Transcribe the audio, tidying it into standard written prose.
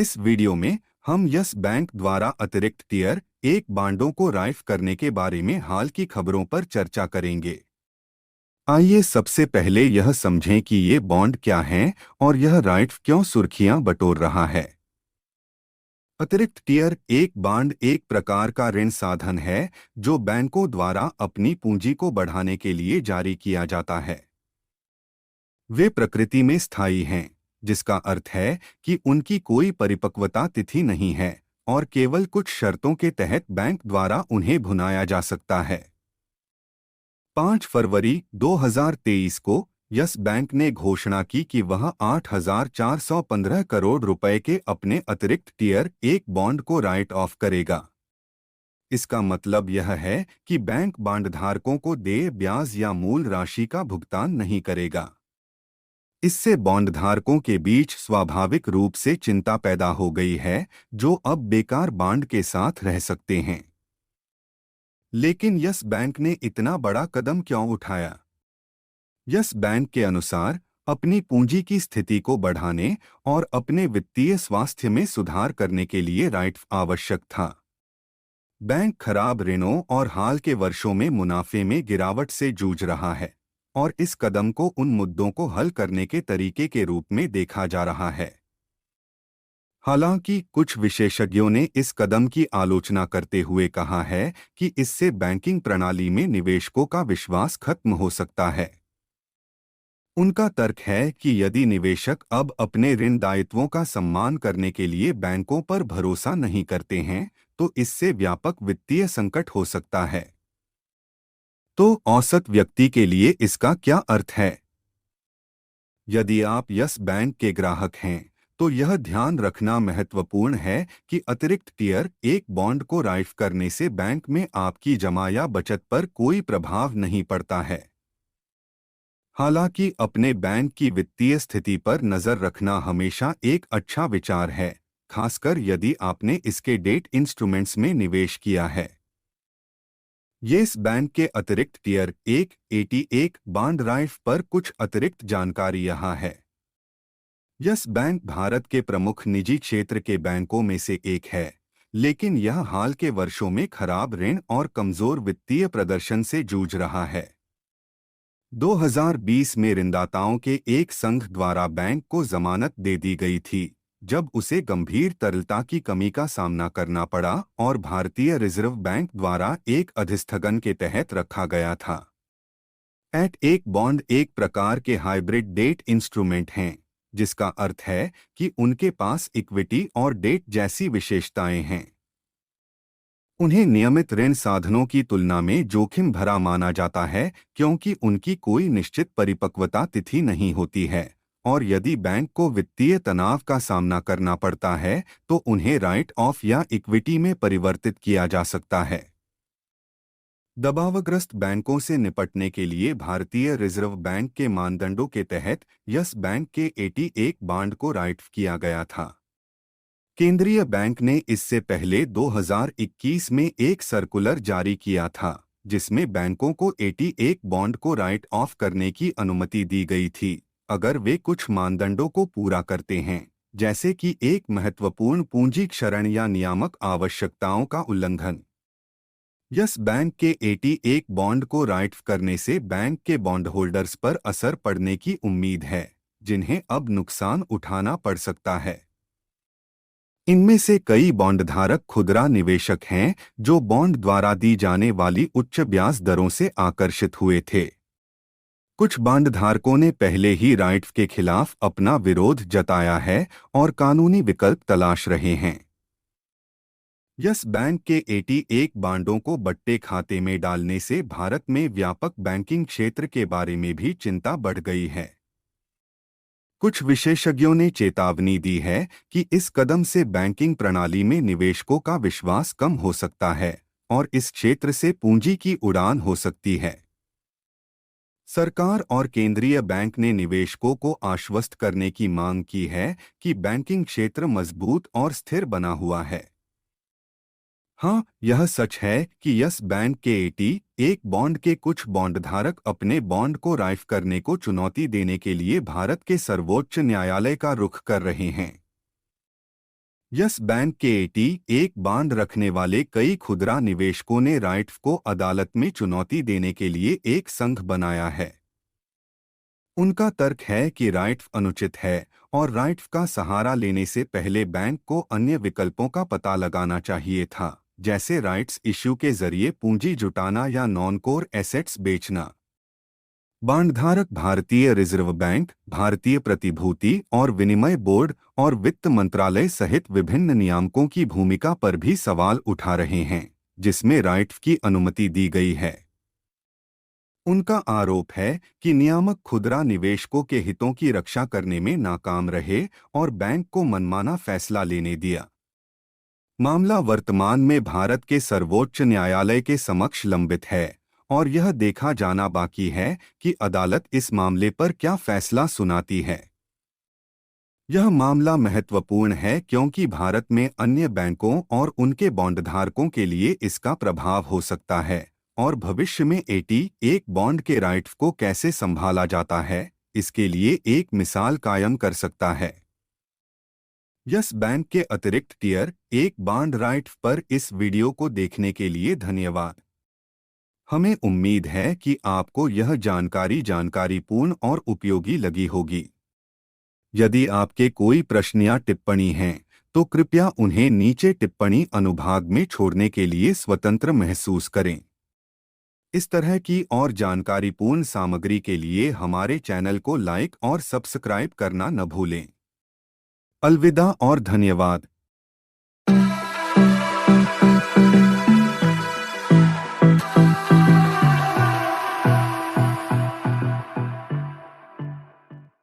इस वीडियो में हम यस बैंक द्वारा अतिरिक्त टियर एक बॉन्डों को राइफ करने के बारे में हाल की खबरों पर चर्चा करेंगे। आइए सबसे पहले यह समझें कि ये बॉन्ड क्या हैं और यह राइफ क्यों सुर्खियां बटोर रहा है। अतिरिक्त टियर एक बॉन्ड एक प्रकार का ऋण साधन है जो बैंकों द्वारा अपनी पूंजी को बढ़ाने के लिए जारी किया जाता है। वे प्रकृति में स्थायी हैं, जिसका अर्थ है कि उनकी कोई परिपक्वता तिथि नहीं है और केवल कुछ शर्तों के तहत बैंक द्वारा उन्हें भुनाया जा सकता है। 5 फरवरी 2023 को यस बैंक ने घोषणा की कि वह 8,415 करोड़ रुपए के अपने अतिरिक्त टियर एक बॉन्ड को राइट ऑफ करेगा। इसका मतलब यह है कि बैंक बॉन्डधारकों को देय ब्याज या मूल राशि का भुगतान नहीं करेगा। इससे बॉन्डधारकों के बीच स्वाभाविक रूप से चिंता पैदा हो गई है, जो अब बेकार बॉन्ड के साथ रह सकते हैं। लेकिन यस बैंक ने इतना बड़ा कदम क्यों उठाया? यस बैंक के अनुसार अपनी पूंजी की स्थिति को बढ़ाने और अपने वित्तीय स्वास्थ्य में सुधार करने के लिए राइट आवश्यक था। बैंक खराब ऋणों और हाल के वर्षों में मुनाफे में गिरावट से जूझ रहा है और इस कदम को उन मुद्दों को हल करने के तरीके के रूप में देखा जा रहा है। हालांकि कुछ विशेषज्ञों ने इस कदम की आलोचना करते हुए कहा है कि इससे बैंकिंग प्रणाली में निवेशकों का विश्वास खत्म हो सकता है। उनका तर्क है कि यदि निवेशक अब अपने ऋण दायित्वों का सम्मान करने के लिए बैंकों पर भरोसा नहीं करते हैं, तो इससे व्यापक वित्तीय संकट हो सकता है। तो औसत व्यक्ति के लिए इसका क्या अर्थ है? यदि आप यस बैंक के ग्राहक हैं, तो यह ध्यान रखना महत्वपूर्ण है कि अतिरिक्त टियर एक बॉन्ड को राइफ करने से बैंक में आपकी जमा या बचत पर कोई प्रभाव नहीं पड़ता है। हालांकि अपने बैंक की वित्तीय स्थिति पर नजर रखना हमेशा एक अच्छा विचार है, खासकर यदि आपने इसके डेट इंस्ट्रूमेंट्स में निवेश किया है। येस बैंक के अतिरिक्त टियर एक 81 बॉन्ड राइफ पर कुछ अतिरिक्त जानकारी यहाँ है। यस बैंक भारत के प्रमुख निजी क्षेत्र के बैंकों में से एक है, लेकिन यह हाल के वर्षों में खराब ऋण और कमजोर वित्तीय प्रदर्शन से जूझ रहा है। 2020 में ऋणदाताओं के एक संघ द्वारा बैंक को जमानत दे दी गई थी, जब उसे गंभीर तरलता की कमी का सामना करना पड़ा और भारतीय रिजर्व बैंक द्वारा एक अधिस्थगन के तहत रखा गया था। एट एक बॉन्ड एक प्रकार के हाइब्रिड डेट इंस्ट्रूमेंट हैं, जिसका अर्थ है कि उनके पास इक्विटी और डेट जैसी विशेषताएं हैं। उन्हें नियमित ऋण साधनों की तुलना में जोखिम भरा माना जाता है, क्योंकि उनकी कोई निश्चित परिपक्वता तिथि नहीं होती है और यदि बैंक को वित्तीय तनाव का सामना करना पड़ता है तो उन्हें राइट ऑफ या इक्विटी में परिवर्तित किया जा सकता है। दबावग्रस्त बैंकों से निपटने के लिए भारतीय रिजर्व बैंक के मानदंडों के तहत यस बैंक के 81 बॉन्ड को राइट किया गया था। केंद्रीय बैंक ने इससे पहले 2021 में एक सर्कुलर जारी किया था, जिसमें बैंकों को 81 बॉन्ड को राइट ऑफ करने की अनुमति दी गई थी, अगर वे कुछ मानदंडों को पूरा करते हैं, जैसे कि एक महत्वपूर्ण पूंजी क्षरण या नियामक आवश्यकताओं का उल्लंघन। यस बैंक के 81 बॉन्ड को राइट करने से बैंक के बॉन्ड होल्डर्स पर असर पड़ने की उम्मीद है, जिन्हें अब नुकसान उठाना पड़ सकता है। इनमें से कई बॉन्डधारक खुदरा निवेशक हैं जो बॉन्ड द्वारा दी जाने वाली उच्च ब्याज दरों से आकर्षित हुए थे। कुछ बॉन्डधारकों ने पहले ही राइट्स के खिलाफ अपना विरोध जताया है और कानूनी विकल्प तलाश रहे हैं। यस बैंक के 81 बॉन्डों को बट्टे खाते में डालने से भारत में व्यापक बैंकिंग क्षेत्र के बारे में भी चिंता बढ़ गई है। कुछ विशेषज्ञों ने चेतावनी दी है कि इस कदम से बैंकिंग प्रणाली में निवेशकों का विश्वास कम हो सकता है और इस क्षेत्र से पूंजी की उड़ान हो सकती है। सरकार और केंद्रीय बैंक ने निवेशकों को आश्वस्त करने की मांग की है कि बैंकिंग क्षेत्र मजबूत और स्थिर बना हुआ है। हाँ, यह सच है कि यस बैंक के 81 बॉन्ड के कुछ बॉन्डधारक अपने बॉन्ड को राइफ करने को चुनौती देने के लिए भारत के सर्वोच्च न्यायालय का रुख कर रहे हैं। यस बैंक के एटी एक बांड रखने वाले कई खुदरा निवेशकों ने राइट्फ को अदालत में चुनौती देने के लिए एक संघ बनाया है। उनका तर्क है कि राइट्फ अनुचित है और राइट्फ का सहारा लेने से पहले बैंक को अन्य विकल्पों का पता लगाना चाहिए था, जैसे राइट्स इश्यू के जरिए पूंजी जुटाना या नॉन कोर एसेट्स बेचना। बांडधारक भारतीय रिजर्व बैंक, भारतीय प्रतिभूति और विनिमय बोर्ड और वित्त मंत्रालय सहित विभिन्न नियामकों की भूमिका पर भी सवाल उठा रहे हैं, जिसमें राइट्फ की अनुमति दी गई है। उनका आरोप है कि नियामक खुदरा निवेशकों के हितों की रक्षा करने में नाकाम रहे और बैंक को मनमाना फैसला लेने दिया। मामला वर्तमान में भारत के सर्वोच्च न्यायालय के समक्ष लंबित है और यह देखा जाना बाकी है कि अदालत इस मामले पर क्या फैसला सुनाती है। यह मामला महत्वपूर्ण है क्योंकि भारत में अन्य बैंकों और उनके बॉन्डधारकों के लिए इसका प्रभाव हो सकता है और भविष्य में एटी एक बॉन्ड के राइट्स को कैसे संभाला जाता है, इसके लिए एक मिसाल कायम कर सकता है। यस बैंक के अतिरिक्त टियर एक बॉन्ड राइट्स पर इस वीडियो को देखने के लिए धन्यवाद। हमें उम्मीद है कि आपको यह जानकारीपूर्ण और उपयोगी लगी होगी। यदि आपके कोई प्रश्न या टिप्पणी हैं, तो कृपया उन्हें नीचे टिप्पणी अनुभाग में छोड़ने के लिए स्वतंत्र महसूस करें। इस तरह की और जानकारीपूर्ण सामग्री के लिए हमारे चैनल को लाइक और सब्सक्राइब करना न भूलें। अलविदा और धन्यवाद।